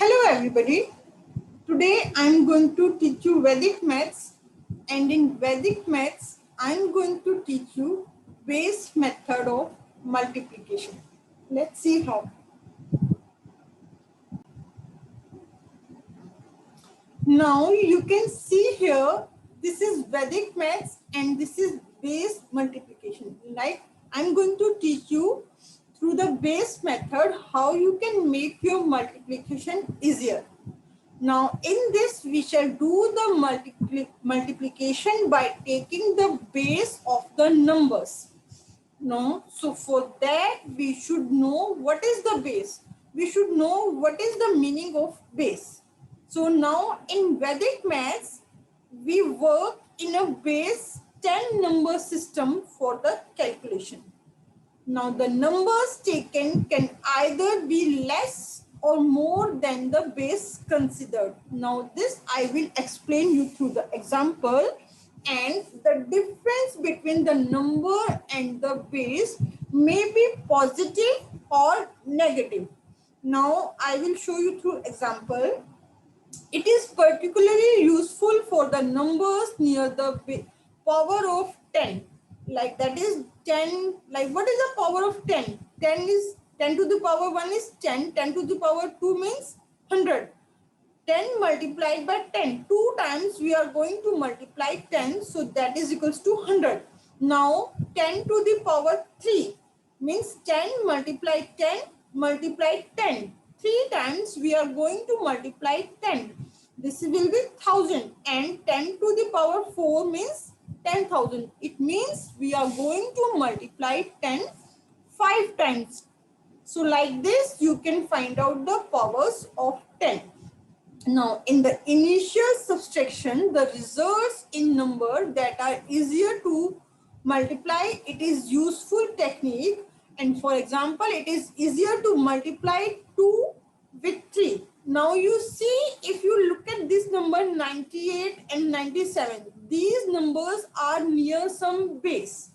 Hello everybody. Today I am going to teach you Vedic maths, and in Vedic maths I am going to teach you base method of multiplication. Let's see how. Now you can see here this is Vedic maths and this is base multiplication. Like I'm going to teach you through the base method how you can make your multiplication easier. Now in this we shall do the multiplication by taking the base of the numbers. No, so for that we should know what is the base. We should know what is the meaning of base. So now in Vedic maths we work in a base 10 number system for the calculation. Now the numbers taken can either be less or more than the base considered. Now this I will explain you through the example, and the difference between the number and the base may be positive or negative. Now I will show you through example. It is particularly useful for the numbers near the power of 10. Like that is 10. Like what is the power of 10? 10 is 10 to the power 1 is 10. 10 to the power 2 means 100. 10 multiplied by 10. 2 times we are going to multiply 10. So that is equals to 100. Now 10 to the power 3 means 10 multiplied 10 multiplied 10. 3 times we are going to multiply 10. This will be 1000, and 10 to the power 4 means 10,000. It means we are going to multiply 10 5 times. So like this you can find out the powers of 10. Now, in the initial subtraction, the results in number that are easier to multiply, it is useful technique. And for example, it is easier to multiply 2 with 3. Now you see, if you look at this number 98 and 97, these numbers are near some base.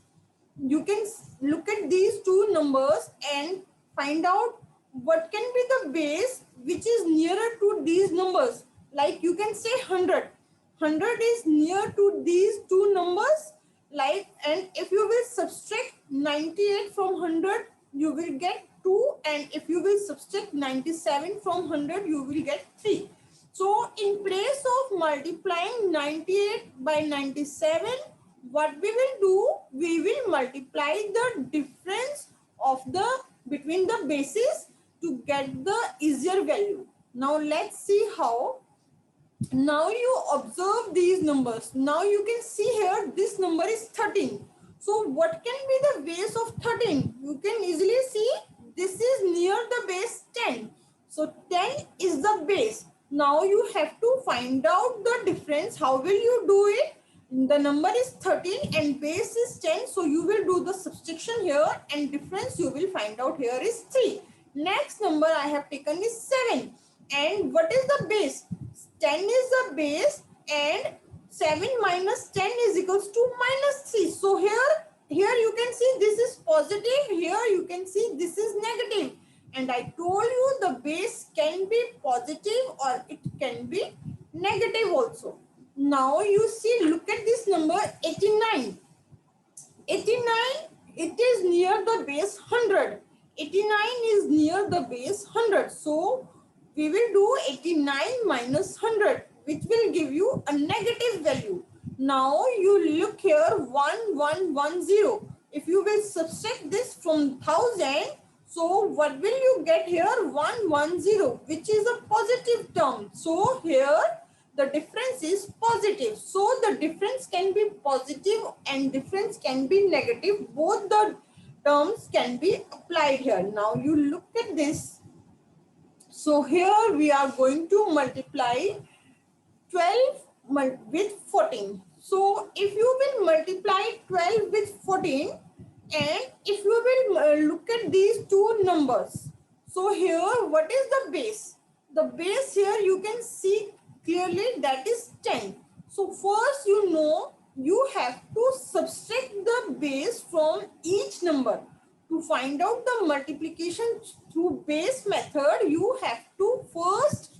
You can look at these two numbers and find out what can be the base which is nearer to these numbers. Like you can say 100. 100 is near to these two numbers. Like, and if you will subtract 98 from 100, you will get 2, and if you will subtract 97 from 100, you will get 3. So in place of multiplying 98 by 97, what we will do, we will multiply the difference of the between the bases to get the easier value. Now let's see how. Now you observe these numbers. Now you can see here this number is 13. So what can be the base of 13? You can easily see this is near the base 10. So 10 is the base. Now you have to find out the difference. How will you do it? The number is 13 and base is 10. So you will do the subtraction here, and difference you will find out here is 3. Next number I have taken is 7. And what is the base? 10 is the base, and 7 minus 10 is equals to minus 3. So here you can see this is positive. Here you can see this is negative. And I told you the base can be positive or it can be negative also. Now you see, look at this number 89. 89, it is near the base 100. 89 is near the base 100. So we will do 89 minus 100, which will give you a negative value. Now you look here 1110. If you will subtract this from 1000, so what will you get here? 110, which is a positive term. So here the difference is positive. So the difference can be positive and difference can be negative. Both the terms can be applied here. Now you look at this. So here we are going to multiply 12 with 14. So if you will multiply 12 with 14, and if you will look at these two numbers. So here what is the base? The base here you can see clearly, that is 10. So first you know you have to subtract the base from each number. To find out the multiplication through base method, you have to first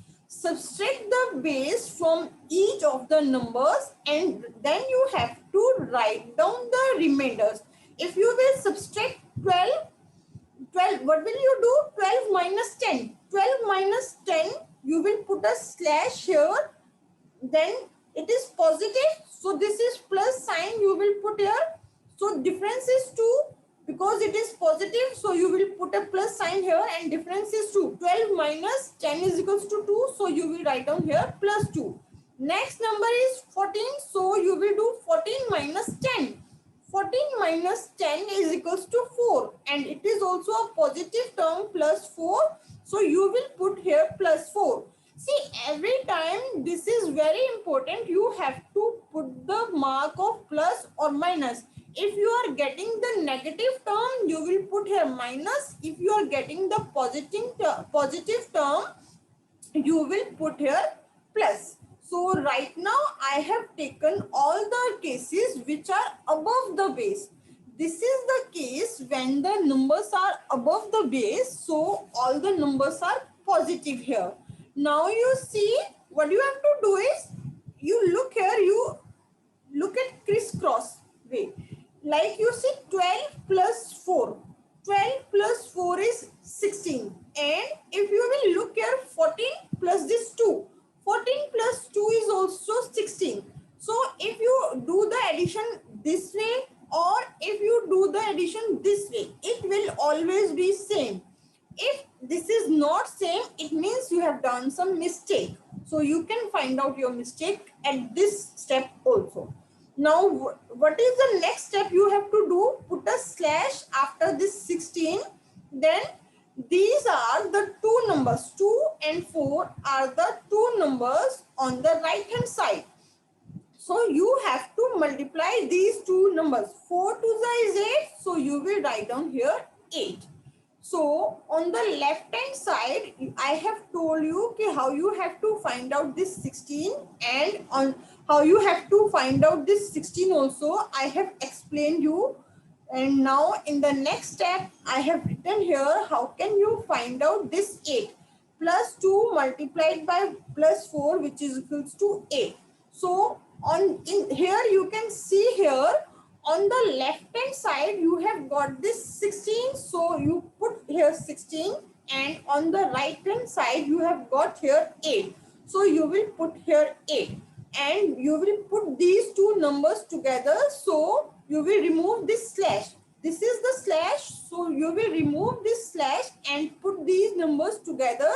base from each of the numbers, and then you have to write down the remainders. If you will subtract 12, what will you do? 12 minus 10. 12 minus 10, you will put a slash here, then it is positive, so this is plus sign you will put here. So difference is 2, because it is positive, so you will put a plus sign here, and difference is 2. 12 minus 10 is equals to 2, so you will write down here plus 2. Next number is 14, so you will do 14 minus 10. 14 minus 10 is equals to 4, and it is also a positive term, plus 4, so you will put here plus 4. See, every time this is very important, you have to put the mark of plus or minus. If you are getting the negative term, you will put here minus. If you are getting the positive term, you will put here plus. So right now I have taken all the cases which are above the base. This is the case when the numbers are above the base, so all the numbers are positive here. Now you see, what you have to do is, you look here, you look at crisscross way. Like you see 12 plus 4. 12 plus 4 is 16. And if you will look here, 14 plus this 2. 14 plus 2 is also 16. So if you do the addition this way, or if you do the addition this way, it will always be same. If this is not same, it means you have done some mistake. So you can find out your mistake at this step also. Now, what is the next step you have to do? Put a slash after this 16. Then these are the two numbers. 2 and 4 are the two numbers on the right hand side. So you have to multiply these two numbers. 4 to the is 8. So you will write down here 8. So on the left hand side, I have told you how you have to find out this 16, and on how you have to find out this 16 also I have explained you. And now in the next step, I have written here how can you find out this 8. Plus 2 multiplied by plus 4, which is equals to 8. So in here you can see here, on the left hand side you have got this 16, so you put here 16, and on the right hand side you have got here 8, so you will put here 8, and you will put these two numbers together, so you will remove this slash. This is the slash, so you will remove this slash and put these numbers together.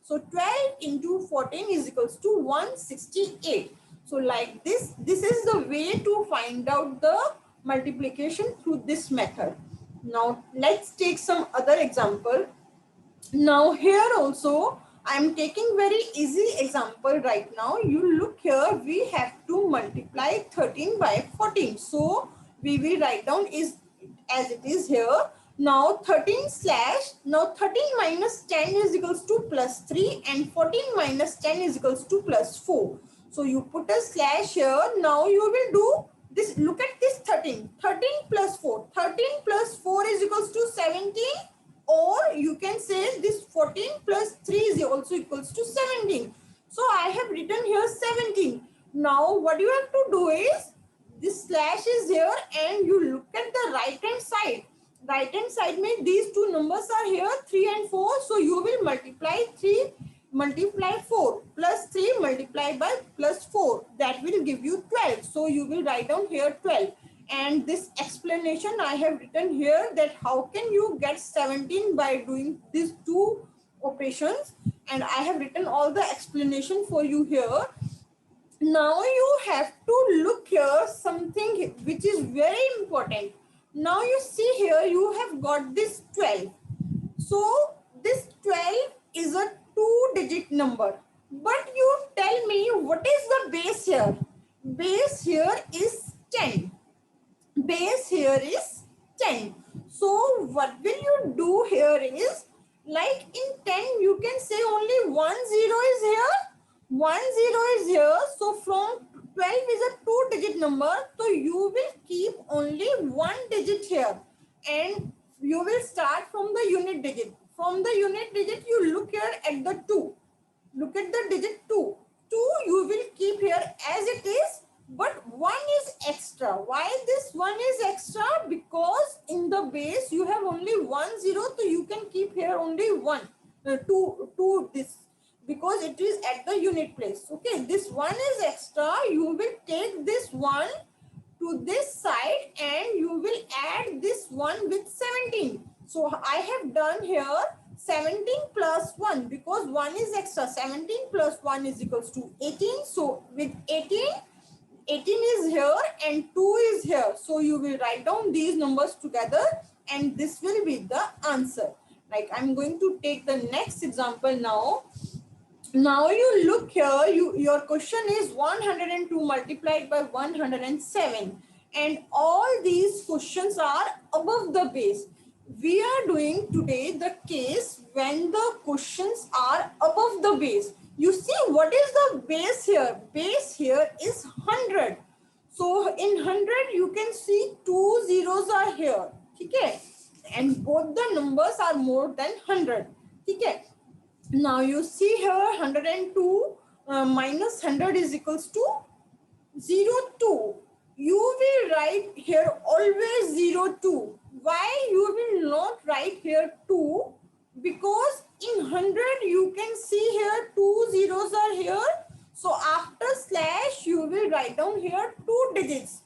So 12 into 14 is equals to 168. So like this is the way to find out the multiplication through this method. Now let's take some other example. Now here also I am taking very easy example right now. You look here, we have to multiply 13 by 14. So we will write down is as it is here. Now 13 minus 10 is equals to plus 3, and 14 minus 10 is equals to plus 4. So you put a slash here. Now you will do this. Look at this 13. 13 plus 4. 13 plus 4 is equals to 17. Or you can say this 14 plus 3 is also equals to 17. So I have written here 17. Now what you have to do is, this slash is here, and you look at the right hand side. Right hand side means these two numbers are here, 3 and 4. So you will multiply 3 multiply 4 plus 3 multiplied by plus 4. That will give you 12. So you will write down here 12. And this explanation I have written here, that how can you get 17 by doing these two operations. And I have written all the explanation for you here. Now you have to look here something which is very important. Now you see here you have got this 12. So this 12 is a 2-digit number. But you tell me, what is the base here? Base here is 10. Base here is 10. So what will you do here is, like in 10 you can say only 1 0 is here. 1 0 is here. So from 12 is a 2-digit number. So you will keep only 1 digit here. And you will start from the unit digit. From the unit digit you look here at the 2. Look at the digit 2. 2 you will keep here as it is, but 1 is extra. Why this 1 is extra? Because in the base you have only 1 0, so you can keep here only 1 2 this, because it is at the unit place. Okay, this 1 is extra. You will take this 1 to this side and you will add this 1 with 17. So I have done here 17 plus 1, because 1 is extra. 17 plus 1 is equals to 18. So with 18 is here and 2 is here. So you will write down these numbers together and this will be the answer. Like I'm going to take the next example now. Now you look here, your question is 102 multiplied by 107, and all these questions are above the base. We are doing today the case when the questions are above the base. You see what is the base here? Base here is 100. So in 100 you can see 2 zeros are here. Okay? And both the numbers are more than 100. Okay? Now you see here 102 minus 100 is equals to 02. You will write here always 02. Why you will not write here 2? Because in 100 you can see here 2 zeros are here. So after slash you will write down here 2 digits.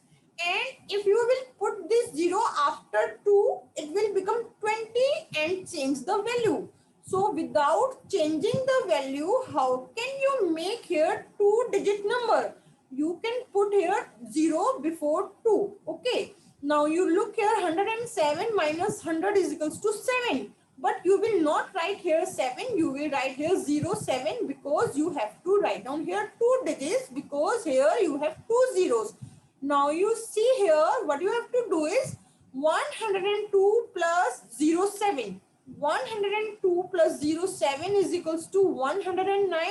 And if you will put this 0 after 2, it will become 20 and change the value. So without changing the value, how can you make here 2-digit number? You can put here 0 before 2. Okay. Now you look here 107 minus 100 is equals to 7. But you will not write here 7. You will write here 07 because you have to write down here 2 digits, because here you have 2 zeros. Now you see here what you have to do is 102 plus 07. 102 plus 07 is equals to 109,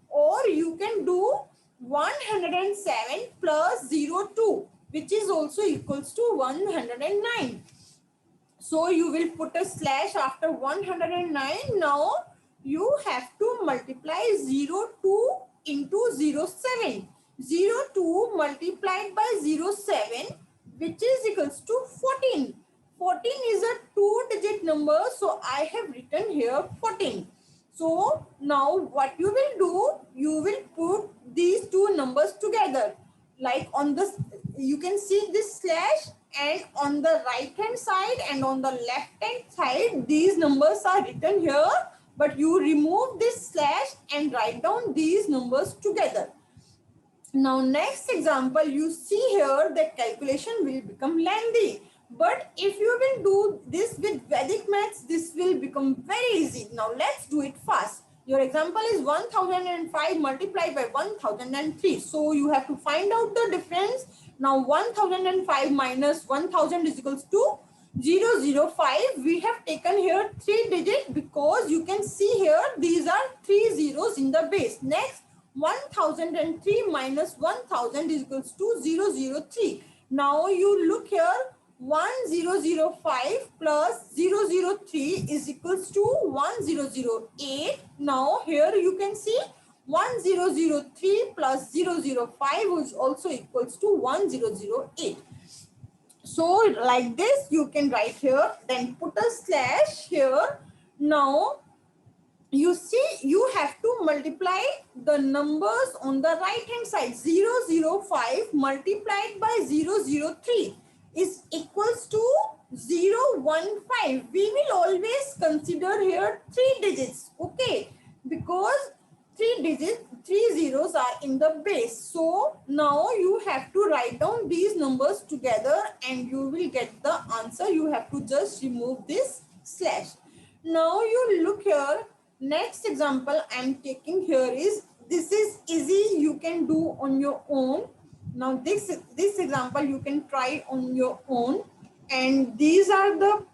or you can do 107 plus 02, which is also equals to 109. So you will put a slash after 109. Now you have to multiply 02 into 07. 02 multiplied by 07, which is equals to 14. 14 is a 2-digit number, so I have written here 14. So now what you will do, you will put these two numbers together. Like on this, you can see this slash, and on the right hand side and on the left hand side, these numbers are written here, but you remove this slash and write down these numbers together. Now next example, you see here that calculation will become lengthy. But if you will do this with Vedic maths, this will become very easy. Now let's do it fast. Your example is 1005 multiplied by 1003. So you have to find out the difference. Now 1005 minus 1000 is equals to 005. We have taken here 3 digits because you can see here these are 3 zeros in the base. Next, 1003 minus 1000 is equals to 003. Now you look here, 1005 plus 003 is equals to 1008. Now here you can see 1003 plus 005 is also equals to 1008. So like this you can write here, then put a slash here. Now you see you have to multiply the numbers on the right hand side. 005 multiplied by 003 is equals to 015. We will always consider here 3 digits, okay, because 3 zeros are in the base. So now you have to write down these numbers together and you will get the answer. You have to just remove this slash. Now you look here, next example I'm taking here is, this is easy, you can do on your own. Now this example you can try on your own, and these are the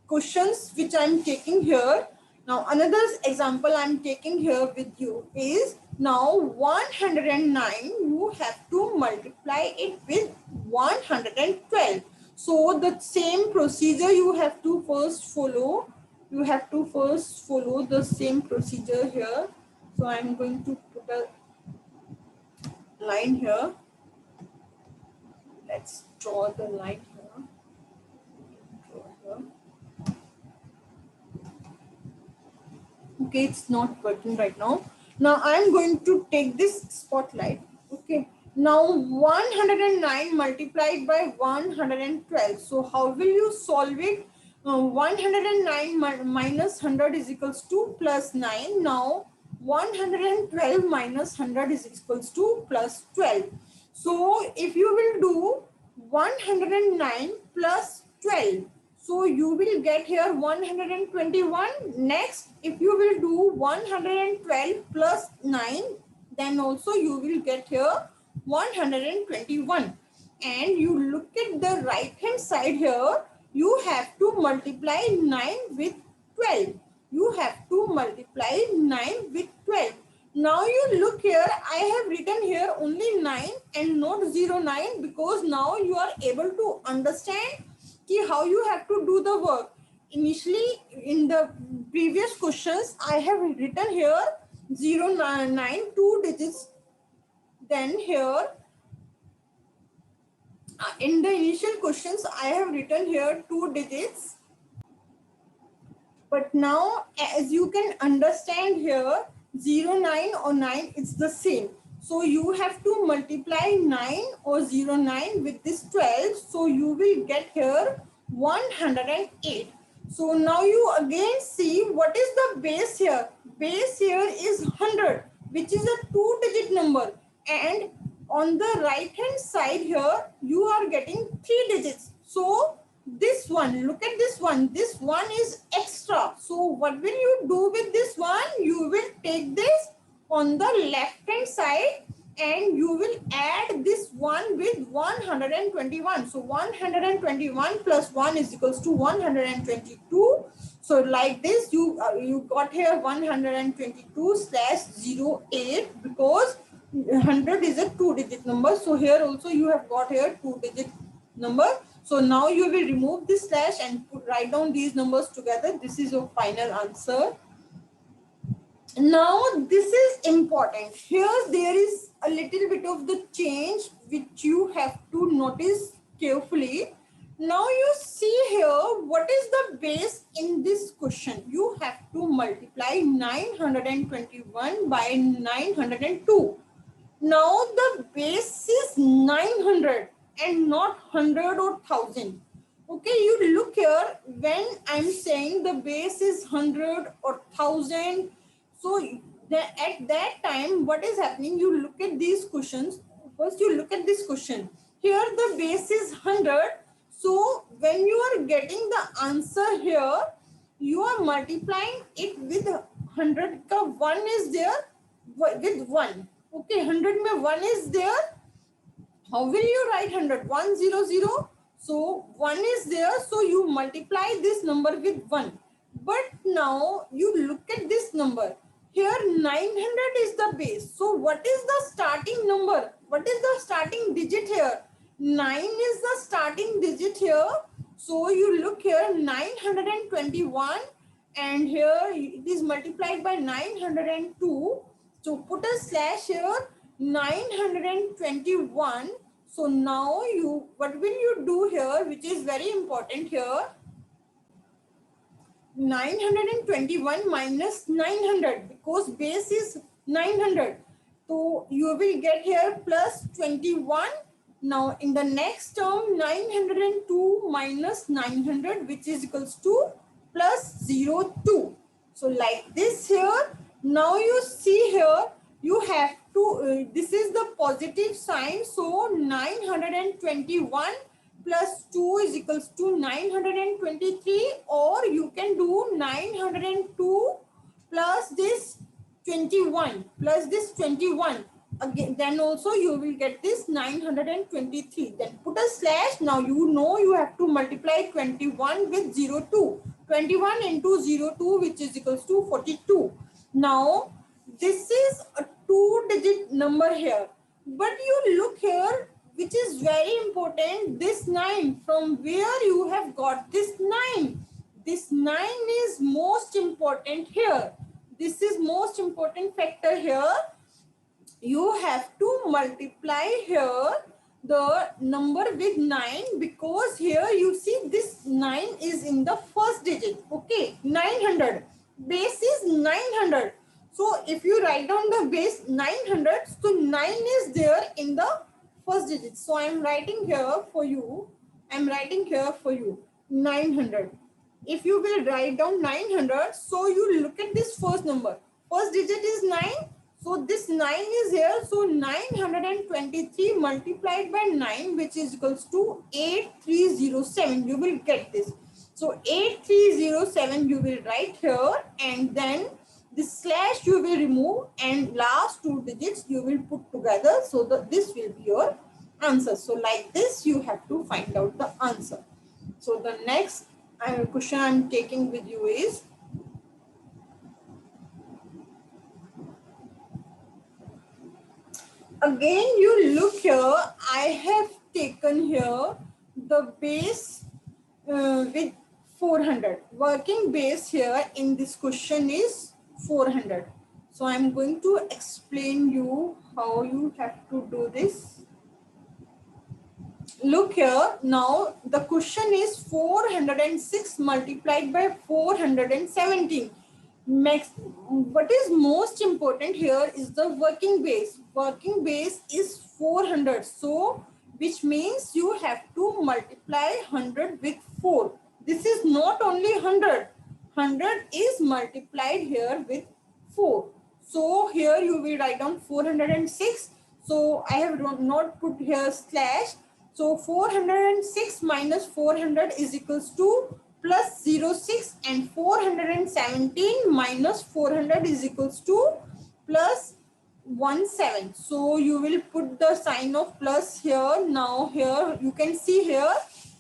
questions which I'm taking here. Now another example I'm taking here with you is, now 109 you have to multiply it with 112. So the same procedure you have to first follow. You have to first follow the same procedure here. So I'm going to put a line here. Let's draw the line here. Draw here. Okay, it's not working right now. Now I'm going to take this spotlight. Okay, now 109 multiplied by 112. So how will you solve it? 109 minus 100 is equals to plus 9. Now 112 minus 100 is equals to plus 12. So if you will do 109 plus 12, so you will get here 121. Next, if you will do 112 plus 9, then also you will get here 121. And you look at the right hand side here, you have to multiply 9 with 12. You have to multiply 9 with 12. Now you look here, I have written here only 9 and not 09, because now you are able to understand how you have to do the work. Initially, in the previous questions, I have written here 09, 2 digits. Then here, in the initial questions, I have written here 2 digits. But now, as you can understand here, 09 or 9, it's the same. So you have to multiply 9 or 09 with this 12. So you will get here 108. So now you again see what is the base here. Base here is 100, which is a 2-digit number. And on the right hand side here, you are getting 3 digits. So this one, look at this one is extra. So what will you do with this one? You will take this on the left hand side and you will add this one with 121. So 121 plus 1 is equals to 122. So like this, you got here 122/08, because 100 is a 2-digit number. So here also you have got here 2-digit number. So now you will remove this slash and write down these numbers together. This is your final answer. Now this is important. Here there is a little bit of the change which you have to notice carefully. Now you see here, what is the base in this question? You have to multiply 921 by 902. Now the base is 900 and not 100 or 1000. Okay, you look here, when I'm saying the base is 100 or 1000, so at that time, what is happening? You look at these questions. First, you look at this question. Here, the base is 100. So, when you are getting the answer here, you are multiplying it with 100. 1 is there with 1. Okay, 100 mein 1 is there. How will you write 100? 100. So, 1 is there. So, you multiply this number with 1. But now, you look at this number. Here 900 is the base. So what is the starting number? What is the starting digit here? 9 is the starting digit here. So you look here 921 and here it is multiplied by 902. So put a slash here 921. So now what will you do here, which is very important here? 921 minus 900, because base is 900. So you will get here plus 21. Now in the next term, 902 minus 900, which is equals to plus 02. So like this here. Now you see here, you have to, this is the positive sign. So 921 plus 2 is equals to 923, or you can do 902 plus this 21 plus this 21. Again, then also you will get this 923. Then put a slash. Now you know you have to multiply 21 with 02. 21 into 02, which is equals to 42. Now this is a 2-digit number here. But you look here, which is very important, this 9, from where you have got this 9. This 9 is most important here. This is most important factor here. you have to multiply here the number with 9, because here you see this 9 is in the first digit. Okay, 900, base is 900. So if you write down the base 900, so 9 is there in the first digit. So I am writing here for you, 900. If you will write down 900, so you look at this first number, first digit is 9, so this 9 is here, so 923 multiplied by 9, which is equals to 8307. You will get this. So 8307 you will write here, and then this slash you will remove, and last two digits you will put together, so that this will be your answer. So like this you have to find out the answer. So the next question I'm taking with you is, again you look here, I have taken here the base with 400. Working base here in this question is 400. So I'm going to explain you how you have to do this. Look here, now the question is 406 multiplied by 417. What is most important here is the working base. Working base is 400. So which means you have to multiply 100 with 4. This is not only 100. 100 is multiplied here with 4. So here you will write down 406. So I have not put here slash. So 406 minus 400 is equals to plus 06, and 417 minus 400 is equals to plus 17. So you will put the sign of plus here. Now here you can see here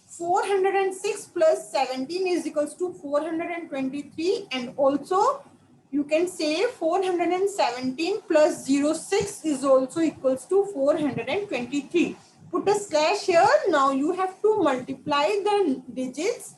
406 plus 17 is equals to 423, and also you can say 417 plus 06 is also equals to 423. Put a slash here. Now you have to multiply the digits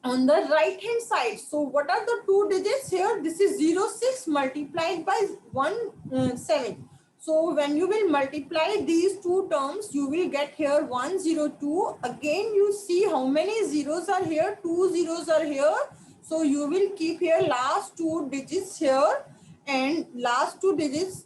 on the right hand side. So what are the two digits here? This is 06 multiplied by 17. So when you will multiply these two terms, you will get here 102. Again you see how many zeros are here, two zeros are here. So you will keep here last two digits here, and last two digits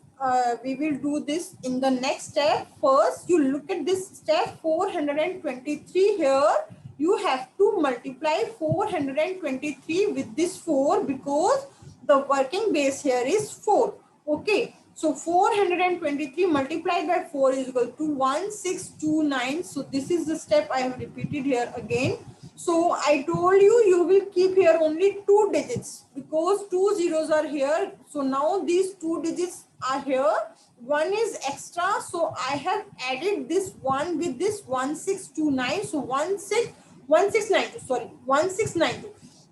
we will do this in the next step. First you look at this step 423 here. You have to multiply 423 with this 4, because the working base here is 4. Okay, so 423 multiplied by 4 is equal to 1629. So this is the step I have repeated here again. So I told you, you will keep here only two digits, because two zeros are here. So now these two digits are here. One is extra, so I have added this one with this 1629. So 1692.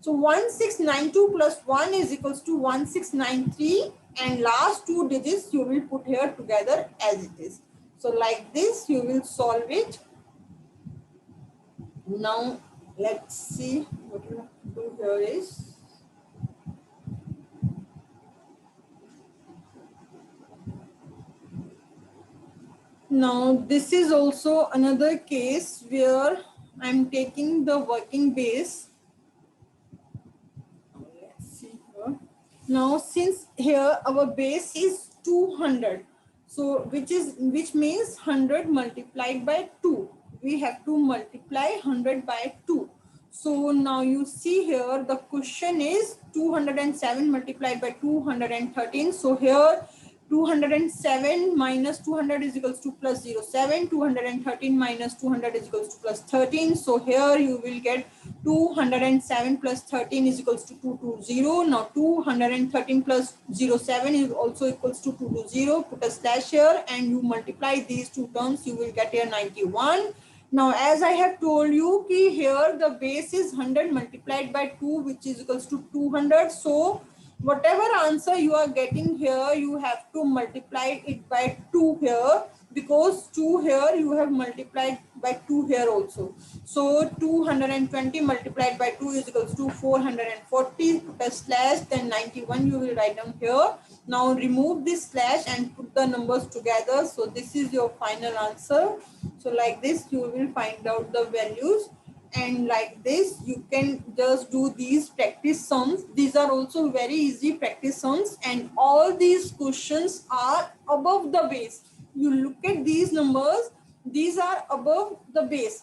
So 1692 plus 1 is equals to 1693, and last two digits you will put here together as it is. So like this you will solve it. Now let's see what you have to do here is, now this is also another case where I'm taking the working base. Let's see here. Now since here our base is 200, so which means 100 multiplied by 2. We have to multiply 100 by 2. So now you see here the question is 207 multiplied by 213. So here 207 minus 200 is equals to plus 07. 213 minus 200 is equals to plus 13. So here you will get 207 plus 13 is equals to 220. Now 213 plus 07 is also equals to 220. Put a slash here and you multiply these two terms, you will get here 91. Now as I have told you, here the base is 100 multiplied by 2, which is equals to 200. So whatever answer you are getting here, you have to multiply it by 2 here, because 2 here you have multiplied by 2 here also. So 220 multiplied by 2 is equals to 440, put a slash, then 91 you will write down here. Now remove this slash and put the numbers together. So this is your final answer. So like this you will find out the values, and like this you can just do these practice sums. These are also very easy practice sums, and all these questions are above the base. You look at these numbers, these are above the base.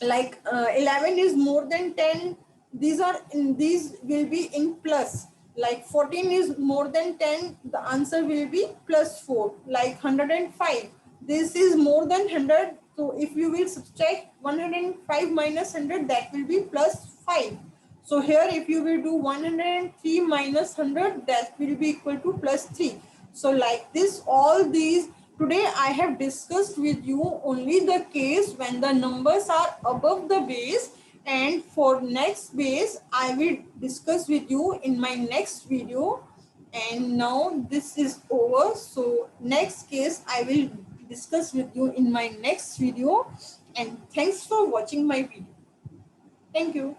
Like 11 is more than 10, these are in, these will be in plus. Like 14 is more than 10, the answer will be plus 4. Like 105, this is more than 100, so if you will subtract 105 minus 100, that will be plus 5. So here if you will do 103 minus 100, that will be equal to plus 3. So like this, all these, today I have discussed with you only the case when the numbers are above the base, and for next base I will discuss with you in my next video. And now this is over. So next case I will discuss with you in my next video. And thanks for watching my video. Thank you.